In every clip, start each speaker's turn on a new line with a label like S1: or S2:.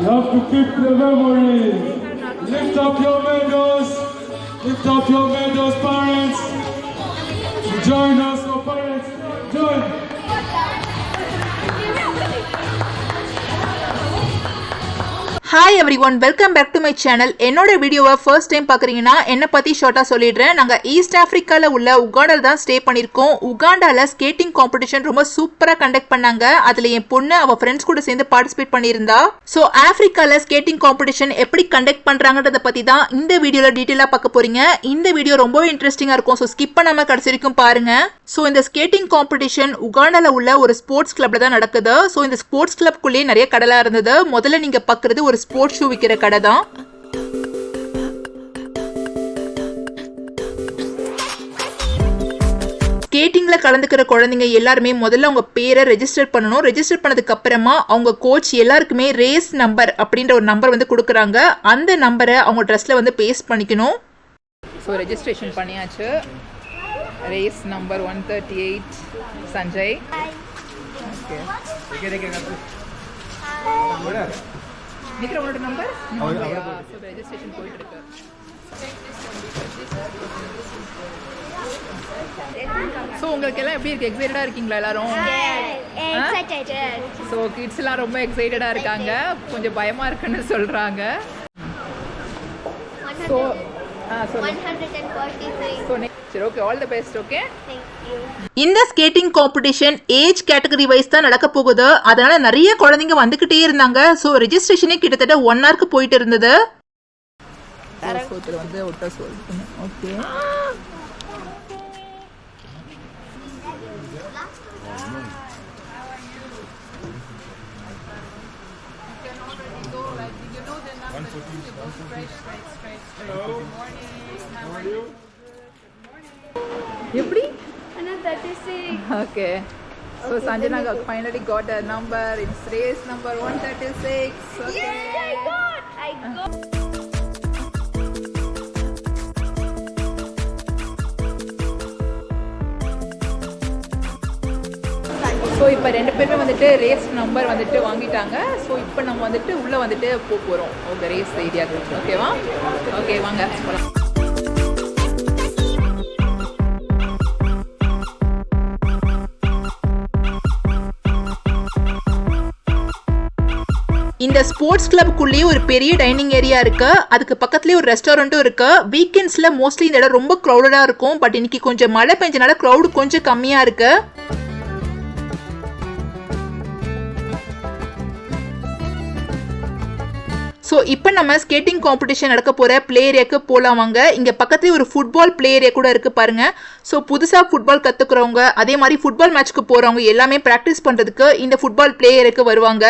S1: You have to keep the memory. Lift up your medals. Lift up your medals, parents. Join us, no parents. Join.
S2: Hi everyone, welcome back to my channel. என்னோட வீடியோவை first time பார்க்குறீங்கன்னா என்னை பற்றி ஷார்ட்டாக சொல்லிடுறேன். நாங்கள் east ஆஃப்ரிக்காவில் உள்ள உகாண்டாவில் தான் ஸ்டே பண்ணியிருக்கோம். உகாண்டாவில் ஸ்கேட்டிங் காம்படிஷன் ரொம்ப சூப்பராக கண்டக்ட் பண்ணாங்க. அதில் என் பொண்ணு அவள் ஃப்ரெண்ட்ஸ் கூட சேர்ந்து பார்ட்டிசிபேட் பண்ணியிருந்தா. ஸோ ஆஃப்ரிக்காவில் ஸ்கேட்டிங் காம்படிஷன் எப்படி கண்டக்ட் பண்ணுறாங்கன்றதை பற்றி தான் இந்த வீடியோவில் டீட்டெயிலாக பார்க்க போகிறீங்க. இந்த வீடியோ ரொம்பவே இன்ட்ரெஸ்டிங்காக இருக்கும். ஸோ ஸ்கிப் பண்ணாமல் கடைசி வரைக்கும் பாருங்கள். ஸோ இந்த ஸ்கேட்டிங் காம்படிஷன் உகாண்டாவில் உள்ள ஒரு ஸ்போர்ட்ஸ் கிளப்ல தான் நடக்குது. ஸோ இந்த ஸ்போர்ட்ஸ் கிளப்குள்ளேயே நிறைய கடலாக இருந்தது. முதல்ல நீங்கள் பார்க்குறது ஒரு ஸ்போர்ட்ஸ் ஷூ விற்கிற கடை தான். ஸ்கேட்டிங்ல கலந்துக்கிற குழந்தைங்க எல்லாருமே முதல்ல அவங்க பேரை ரெஜிஸ்டர் பண்ணணும். ரெஜிஸ்டர் பண்ணதுக்கு அப்புறமா அவங்க கோச் எல்லாருக்குமே ரேஸ் நம்பர் அப்படின்ற ஒரு நம்பர் வந்து கொடுக்குறாங்க. அந்த நம்பரை அவங்க ட்ரெஸ்ல வந்து பேஸ்ட் பண்ணிக்கணும். ஸோ ரெஜிஸ்ட்ரேஷன் பண்ணியாச்சு. Race number 138 Sanjay. உங்களோட நம்பர் ரெஜிஸ்ட்ரேஷன் போயிட்டு இருக்கு. ஸோ உங்களுக்கு எல்லாம் எப்படி இருக்கு? எக்ஸைட்டடா இருக்கீங்களா எல்லாரும்? ஸோ கிட்ஸ் எல்லாம் ரொம்ப எக்ஸைட்டடா இருக்காங்க. கொஞ்சம் பயமா இருக்குன்னு சொல்றாங்க. ஸோ சரி, okay, all the best. Okay, இந்த skating competition age category wise தான் நடக்க போகுது. அதனால நிறைய குழந்தைங்க வந்துகிட்டே இருந்தாங்க. ஸோ ரெஜிஸ்ட்ரேஷனே கிட்டத்தட்ட 1 ஹவருக்கு போயிட்டு இருந்தது. ஓகே, எப்படி? Okay. So Sanjana finally got a number. It's race number 136. Okay.
S3: Yay, I got.
S2: So இப்போ 2 பேருமே வந்துட்டு ரேஸ் நம்பர் வந்துட்டு வாங்கிட்டாங்க. ஸோ இப்போ நம்ம வந்துட்டு உள்ளே வந்துட்டு போகிறோம் அந்த ரேஸ் ஏரியாவுக்கு. ஓகேவா? ஓகே, வாங்க போகலாம். இந்த ஸ்போர்ட்ஸ் கிளப்புக்குள்ளேயே ஒரு பெரிய டைனிங் ஏரியா இருக்கு. அதுக்கு பக்கத்துலேயே ஒரு ரெஸ்டாரண்ட்டும் இருக்கு. வீக்கெண்ட்ஸ்ல மோஸ்ட்லி இந்த இடம் ரொம்ப க்ரௌடடா இருக்கும். பட் இன்னைக்கு கொஞ்சம் மழை பெஞ்சனால க்ரௌடு கொஞ்சம் கம்மியா இருக்கு. ஸோ இப்போ நம்ம ஸ்கேட்டிங் காம்படிஷன் நடக்க போகிற பிளே ஏரியாவுக்கு போகலாம் வாங்க. இங்கே பக்கத்துலேயே ஒரு ஃபுட்பால் பிளே ஏரியா கூட இருக்குது பாருங்க. ஸோ புதுசாக ஃபுட்பால் கற்றுக்குறவங்க, அதே மாதிரி ஃபுட்பால் மேட்ச்க்கு போகிறவங்க எல்லாமே ப்ராக்டிஸ் பண்ணுறதுக்கு இந்த ஃபுட்பால் பிளே ஏரியாவுக்கு வருவாங்க.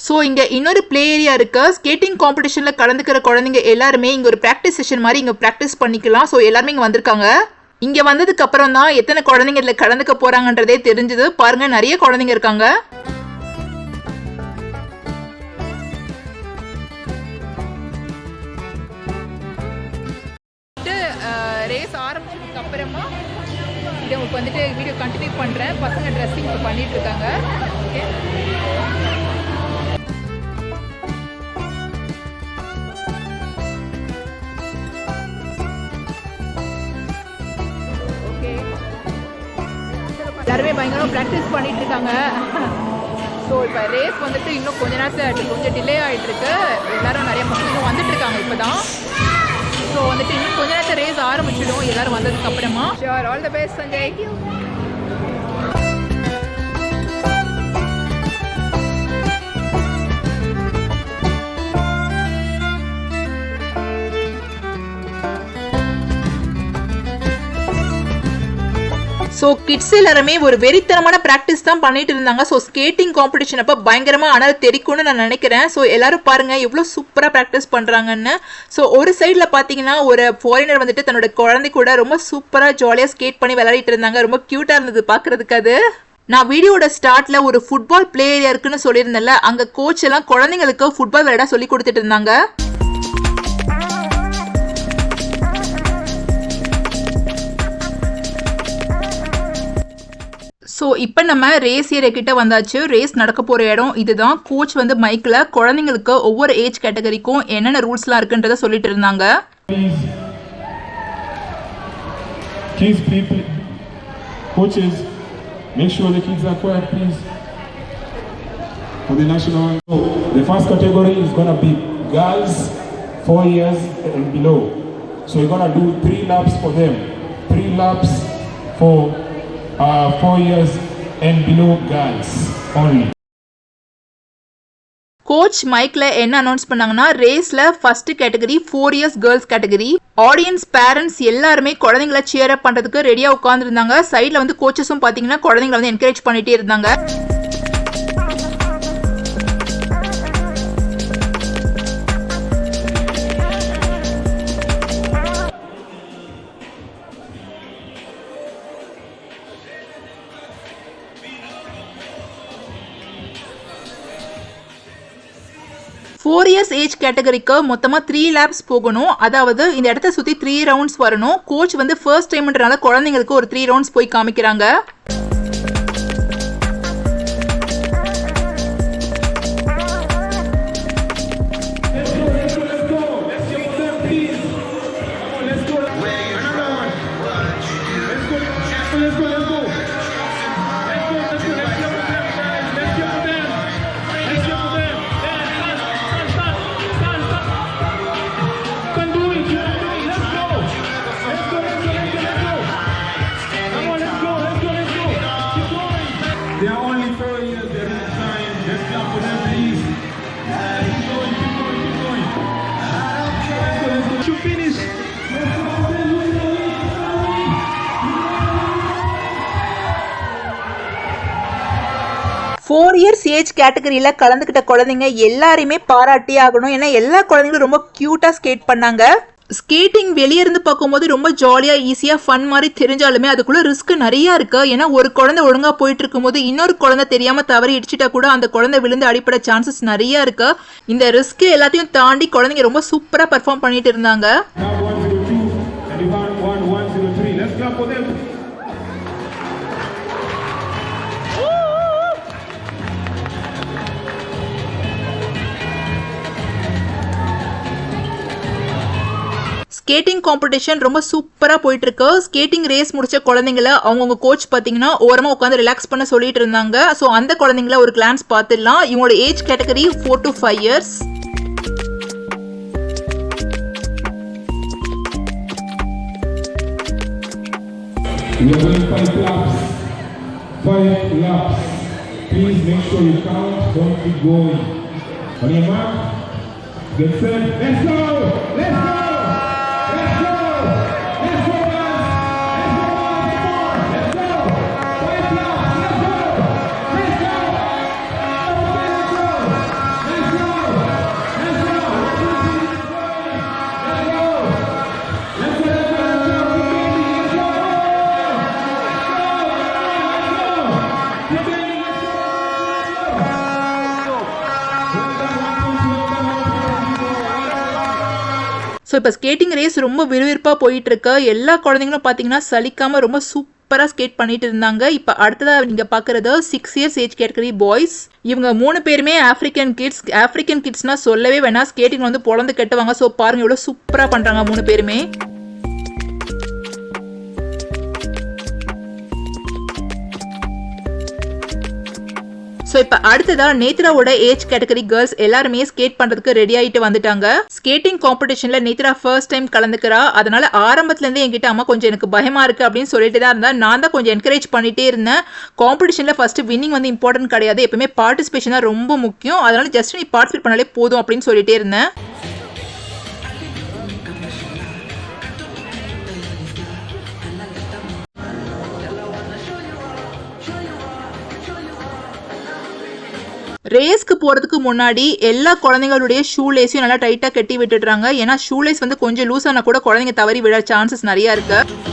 S2: ஸோ இங்கே இன்னொரு பிளே ஏரியா இருக்கு. ஸ்கேட்டிங் காம்படிஷனில் கலந்துக்கிற குழந்தைங்க எல்லாருமே இங்கே ஒரு ப்ராக்டிஸ் செஷன் மாதிரி இங்கே ப்ராக்டிஸ் பண்ணிக்கலாம். ஸோ எல்லாருமே இங்கே வந்திருக்காங்க. இங்கே வந்ததுக்கு அப்புறம் தான் எத்தனை குழந்தைங்க இதில் கலந்துக்க போறாங்கன்றதே தெரிஞ்சது. பாருங்க, நிறைய குழந்தைங்க இருக்காங்க. ரேஸ் ஆரம்பிச்சதுக்கு அப்புறமா இதை உங்களுக்கு வந்துட்டு வீடியோ கண்டினியூ பண்ணுறேன். பசங்க ட்ரெஸ்ஸிங் பண்ணிட்டு இருக்காங்க. ஓகே, எல்லாருமே பயங்கரமாக ப்ராக்டிஸ் பண்ணிட்டு இருக்காங்க. ஸோ இப்போ ரேஸ் வந்துட்டு இன்னும் கொஞ்ச நேரத்தில் கொஞ்சம் டிலே ஆகிட்டு இருக்கு. எல்லாரும் நிறைய பசங்க வந்துட்டு இருக்காங்க இப்போ தான். ஸோ வந்துட்டு இன்னும் கொஞ்ச நேரத்தில் ரேஸ் ஆரம்பிச்சிடும் எல்லாரும் வந்ததுக்கு அப்புறமா. Sure, all the best Sanjay. So kids எல்லாருமே ஒரு வெறித்தனமான ப்ராக்டிஸ் தான் பண்ணிட்டு இருந்தாங்க. ஸோ ஸ்கேட்டிங் காம்படிஷன் அப்போ பயங்கரமாக ஆனால் தெரிக்கும்னு நான் நினைக்கிறேன். ஸோ எல்லாரும் பாருங்க எவ்வளோ சூப்பராக ப்ராக்டிஸ் பண்ணுறாங்கன்னு. ஸோ ஒரு சைடில் பார்த்தீங்கன்னா ஒரு ஃபாரினர் வந்துட்டு தன்னோட குழந்தை கூட ரொம்ப சூப்பராக ஜாலியாக ஸ்கேட் பண்ணி விளையாடிட்டு இருந்தாங்க. ரொம்ப க்யூட்டாக இருந்தது பார்க்குறதுக்கு. அது நான் வீடியோட ஸ்டார்ட்ல ஒரு ஃபுட்பால் பிளே ஏரியா இருக்குன்னு சொல்லியிருந்தேன்ல, அங்க கோச் எல்லாம் குழந்தைங்களுக்கு ஃபுட்பால் விளையாட சொல்லி கொடுத்துட்டு இருந்தாங்க. ஸோ இப்போ நம்ம ரேஸ் ஏரியா கிட்ட வந்தாச்சு. ரேஸ் நடக்க போகிற இடம் இதுதான். கோச் வந்து மைக்கில் குழந்தைங்களுக்கு ஒவ்வொரு ஏஜ் கேட்டகரிக்கும் என்னென்ன ரூல்ஸ்லாம் இருக்குன்றத சொல்லிட்டு இருந்தாங்க.
S1: Coaches, make sure the kids are quiet, please. For the national, the first category is going to be girls 4 years and below. So we're going to do 3 laps for them. 3 laps for 4 years and below girls only.
S2: Coach மைக்ல என்ன announce பண்ணாங்கன்னா, ரேஸ்ல first category 4 years girls category. Audience parents எல்லாருமே குழந்தைங்களை shear அப் பண்றதுக்கு ரெடியா உட்கார்ந்துருந்தாங்க. சைட்ல வந்து கோச்சஸும் பாத்தீங்கன்னா குழந்தைங்களை வந்து என்கரேஜ் பண்ணிட்டே இருந்தாங்க. ஃபோர் இயர்ஸ் ஏஜ் கேட்டகரிக்கு மொத்தமாக 3 லேப்ஸ் போகணும். அதாவது இந்த இடத்த சுற்றி 3 ரவுண்ட்ஸ் வரணும். கோச் வந்து ஃபர்ஸ்ட் டைம்ன்றனால குழந்தைங்களுக்கு ஒரு 3 ரவுண்ட்ஸ் போய் காமிக்கிறாங்க.
S1: They are only 4 years, they're in time. Let's clap for them, please. Keep going, keep going, keep going. Let's go. You finish.
S2: 4 years age கேட்டகரியில் கலந்துக்கிட்ட குழந்தைங்க எல்லாரையுமே பாராட்டி ஆகணும். ஏன்னா எல்லா குழந்தைங்களும் ரொம்ப க்யூட்டாக ஸ்கேட் பண்ணாங்க. ஸ்கேட்டிங் வெளியே இருந்து பார்க்கும்போது ரொம்ப ஜாலியாக ஈஸியாக ஃபன் மாதிரி தெரிஞ்சாலுமே அதுக்குள்ளே ரிஸ்க் நிறையா இருக்குது. ஏன்னா ஒரு குழந்தை ஒழுங்காக போயிட்டு இருக்கும்போது இன்னொரு குழந்தை தெரியாமல் தவறி இடிச்சிட்டா கூட அந்த குழந்தை விழுந்து அடிப்பட சான்சஸ் நிறையா இருக்குது. இந்த ரிஸ்க் எல்லாத்தையும் தாண்டி குழந்தைங்க ரொம்ப சூப்பராக பெர்ஃபார்ம் பண்ணிட்டு இருந்தாங்க. ஸ்கேட்டிங் காம்படிஷன் ரொம்ப சூப்பராக போயிட்டு இருக்கு. ஸ்கேட்டிங் ரேஸ் முடிச்ச குழந்தைங்களை அவங்கவுங்க கோச் பார்த்தீங்கன்னா ஓரமாக உட்காந்து ரிலாக்ஸ் பண்ண சொல்லிட்டு இருந்தாங்க. ஸோ அந்த குழந்தைங்கள ஒரு கிளான்ஸ் பார்த்துடலாம். இவங்களோட age category 4 to 5 years.
S1: We are going 5 laps. 5 laps. Please make sure you count. Don't keep going. On your mark, get set. Let's go! Let's go!
S2: So இப்போ ஸ்கேட்டிங் ரேஸ் ரொம்ப விறுவிறுப்பாக போயிட்டு இருக்கு. எல்லா குழந்தைங்களும் பார்த்தீங்கன்னா சலிக்காமல் ரொம்ப சூப்பராக ஸ்கேட் பண்ணிட்டு இருந்தாங்க. இப்போ அடுத்ததாக நீங்கள் பார்க்குறது 6 இயர்ஸ் ஏஜ் கேட்டகரி பாய்ஸ். இவங்க 3 பேருமே ஆஃப்ரிக்கன் கிட்ஸ். ஆஃப்ரிக்கன் கிட்ஸ்னால் சொல்லவே வேணாம், ஸ்கேட்டிங் வந்து பொழந்து கட்டுவாங்க. ஸோ பாருங்க எவ்வளோ சூப்பராக பண்ணுறாங்க 3 பேருமே. ஸோ இப்போ அடுத்ததா நேத்ராவோட ஏஜ் கேட்டகரி கேர்ள்ஸ் எல்லாருமே ஸ்கேட் பண்ணுறதுக்கு ரெடி ஆகிட்டு வந்துட்டாங்க. ஸ்கேட்டிங் காம்படிஷனில் நேத்ரா ஃபர்ஸ்ட் டைம் கலந்துக்கிறா. அதனால ஆரம்பத்துலேருந்தே என்கிட்ட அம்மா கொஞ்சம் எனக்கு பயமாக இருக்குது அப்படின்னு சொல்லிட்டு தான் இருந்தேன். நான் தான் கொஞ்சம் என்கரேஜ் பண்ணிகிட்டே இருந்தேன். காம்படிஷனில் ஃபஸ்ட்டு வின்னிங் வந்து இம்பார்ட்டன்ட் கிடையாது, எப்பவுமே பார்ட்டிசிபேஷன் தான் ரொம்ப முக்கியம். அதனால ஜஸ்ட் நீ பார்ட்டிசிபேட் பண்ணாலே போதும் அப்படின்னு சொல்லிட்டே இருந்தேன். ரேஸ்க்கு போகிறதுக்கு முன்னாடி எல்லா குழந்தைங்களுடைய ஷூ லேஸையும் நல்லா டைட்டாக கட்டி விட்டுடுறாங்க. ஏன்னா ஷூ லேஸ் வந்து கொஞ்சம் லூஸ் ஆனால் கூட குழந்தைங்க தவறி விழ சான்சஸ் நிறையா இருக்குது.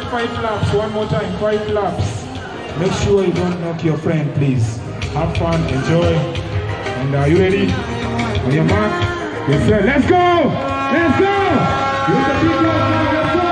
S1: 5 laps. One more time, 5 laps. Make sure you don't knock your friend, please. Have fun, enjoy. And are you ready? On your mark, get set. Let's go! Let's go! Use the big lap now. Let's go!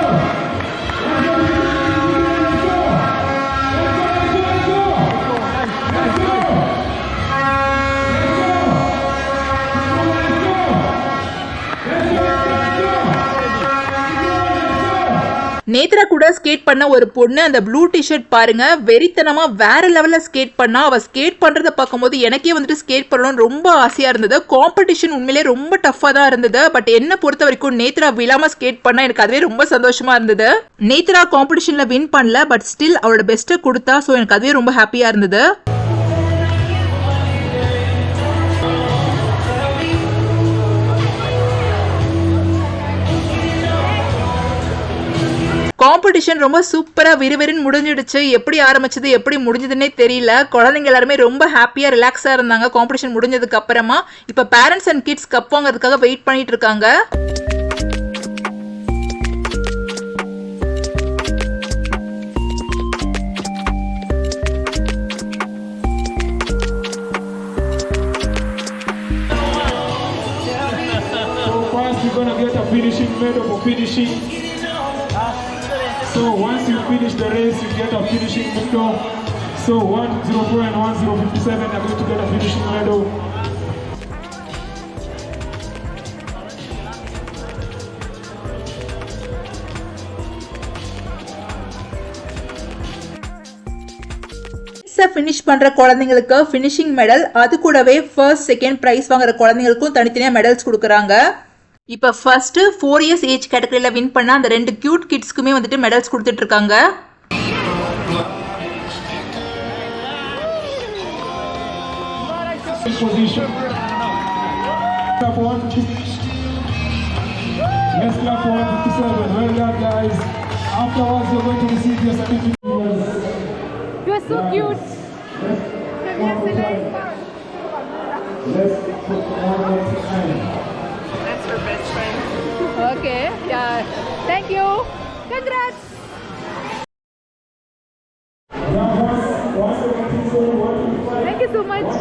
S2: Nethra கூட skate பண்ண ஒரு பொண்ணு அந்த blue T shirt பாருங்க வெறித்தனமா வேற லெவல்ல skate பண்ணா. அவ ஸ்கேட் பண்றத பார்க்கும்போது எனக்கே வந்துட்டு ஸ்கேட் பண்ணணும்னு ரொம்ப ஆசையா இருந்தது. காம்படிஷன் உண்மையிலே ரொம்ப டஃபா தான் இருந்தது. பட் என்ன பொறுத்த வரைக்கும் நேத்ரா விழாம ஸ்கேட் பண்ணா எனக்கு அதுவே ரொம்ப சந்தோஷமா இருந்தது. நேத்ரா காம்படிஷன்ல வின் பண்ணல, பட் ஸ்டில் அவளோட பெஸ்ட்டை கொடுத்தா. ஸோ எனக்கு அதுவே ரொம்ப ஹாப்பியா இருந்தது. காம்படிஷன் ரொம்ப சூப்பரா விறுவிறுன்னு முடிஞ்சிடுச்சு. எப்படி ஆரம்பிச்சது எப்படி முடிஞ்சதுன்னே தெரியல. குழந்தைங்க எல்லாருமே ரொம்ப ஹாப்பியா ரிலாக்ஸா இருந்தாங்க காம்படிஷன் முடிஞ்சதுக்கு அப்புறமா. இப்ப பேரண்ட்ஸ் அண்ட் கிட்ஸ் கப் வாங்குறதுக்காக வெயிட் பண்ணிட்டு இருக்காங்க.
S1: So once you finish the race, you get a finishing medal. So 104 and 1057 are going to get a finishing medal.
S2: Finish பண்ற குழந்தைங்களுக்கு ஃபினிஷிங் மெடல், அது கூடவே ஃபர்ஸ்ட் செகண்ட் பிரைஸ் வாங்குற குழந்தைங்களுக்கும் தனித்தனியா மெடல்ஸ் கொடுக்குறாங்க. இப்ப ஃபர்ஸ்ட் 4 இயர்ஸ் ஏஜ் கேட்டகரியில வின் பண்ண அந்த 2 கியூட் கிட்ஸ்க்குமே வந்துட்டு மெடல்ஸ் கொடுத்துட்டு இருக்காங்க.
S1: Let's clap for 157. Well done, guys. Afterwards, you're going to receive your certificate.
S3: You are so cute.
S1: Let's put one more time.
S3: That's her best friend. Okay, yeah. Thank you. Congrats. Thank you so much.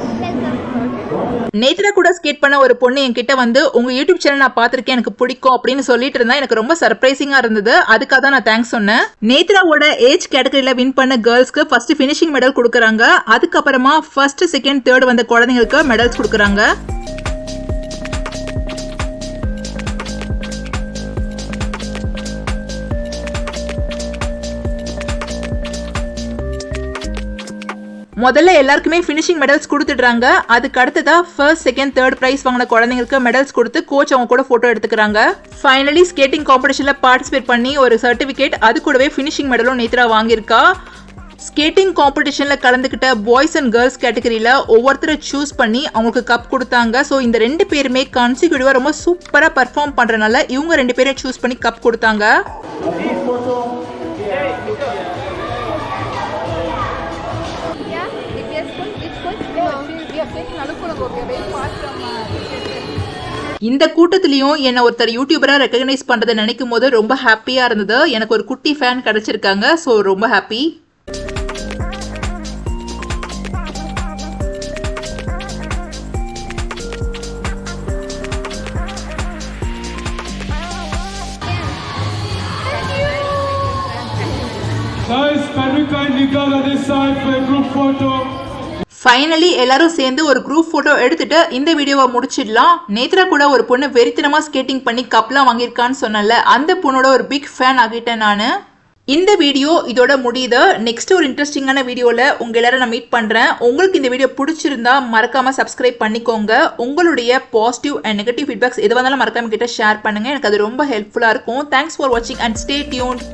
S2: Nethra கூட skate பண்ண ஒரு பொண்ணு என்கிட்ட வந்து உங்க YouTube channel நான் பார்த்திருக்கேன், எனக்கு பிடிக்கும் அப்படின்னு சொல்லிட்டு இருந்தா. எனக்கு ரொம்ப சர்ப்ரைசிங்கா இருந்தது. அதுக்காக தான் நான் தேங்க்ஸ் சொன்னேன். நேத்ராவோட ஏஜ் கேட்டகரியில வின் பண்ண கேர்ள்ஸ்க்கு ஃபர்ஸ்ட் ஃபினிஷிங் மெடல் கொடுக்குறாங்க. அதுக்கப்புறமா ஃபர்ஸ்ட் செகண்ட் தேர்ட் வந்த குழந்தைங்களுக்கு மெடல்ஸ் கொடுக்குறாங்க. முதல்ல எல்லாருக்குமே ஃபினிஷிங் மெடல்ஸ் கொடுத்துடுறாங்க. அதுக்கு அடுத்ததா ஃபர்ஸ்ட் செகண்ட் தேர்ட் பிரைஸ் வாங்கின குழந்தைங்களுக்கு மெடல்ஸ் கொடுத்து கோச் அவங்க கூட போட்டோ எடுத்துக்கிறாங்க. ஃபைனலி ஸ்கேட்டிங் காம்படிஷன்ல பார்ட்டிசிபேட் பண்ணி ஒரு சர்டிபிகேட், அது கூடவே ஃபினிஷிங் மெடலும் நேத்ரா வாங்கியிருக்கா. ஸ்கேட்டிங் காம்படிஷன்ல கலந்துக்கிட்ட பாய்ஸ் அண்ட் கேர்ள்ஸ் கேட்டகரியில ஒவ்வொருத்தரை சூஸ் பண்ணி அவங்களுக்கு கப் கொடுத்தாங்க. ஸோ இந்த 2 பேருமே கான்சிக்யூட்டிவா ரொம்ப சூப்பரா பர்ஃபார்ம் பண்றதுனால இவங்க 2 பேரை சூஸ் பண்ணி கப் கொடுத்தாங்க. இந்த கூட்டத்திலையும் என்ன ஒருத்தர் யூடியூபரா ரெகக்னைஸ் பண்றதை நினைக்கும் போது ரொம்ப ஹாப்பியா இருந்தது. எனக்கு ஒரு குட்டி ஃபேன் கிடைச்சிருக்காங்க. ஸோ ரொம்ப happy.
S1: Guys, can we kindly gather this side for a group photo?
S2: Finally எல்லாரும் சேர்ந்து ஒரு குரூப் போட்டோ எடுத்துட்டு இந்த வீடியோவை முடிச்சிடலாம். நேத்ரா கூட ஒரு பொண்ணு வெறித்தனமா ஸ்கேட்டிங் பண்ணி கப்லாம் வாங்கியிருக்கான்னு சொன்னல, அந்த பொண்ணோட ஒரு பிக் ஃபேன் ஆகிட்டேன் நான். இந்த வீடியோ இதோட முடியுது. நெக்ஸ்ட் ஒரு இன்ட்ரெஸ்டிங்கான வீடியோல உங்க எல்லாரும் நான் மீட் பண்றேன். உங்களுக்கு இந்த வீடியோ பிடிச்சிருந்தா மறக்காம சப்ஸ்கிரைப் பண்ணிக்கோங்க. உங்களுடைய பாசிட்டிவ் அண்ட் நெகட்டிவ் ஃபீட்பேக்ஸ் எது வந்தாலும் மறக்காம கிட்ட ஷேர் பண்ணுங்க. எனக்கு அது ரொம்ப ஹெல்ப்ஃபுல்லா இருக்கும். தேங்க்ஸ் ஃபார் வாட்சிங் அண்ட் ஸ்டே டியூன்ட்.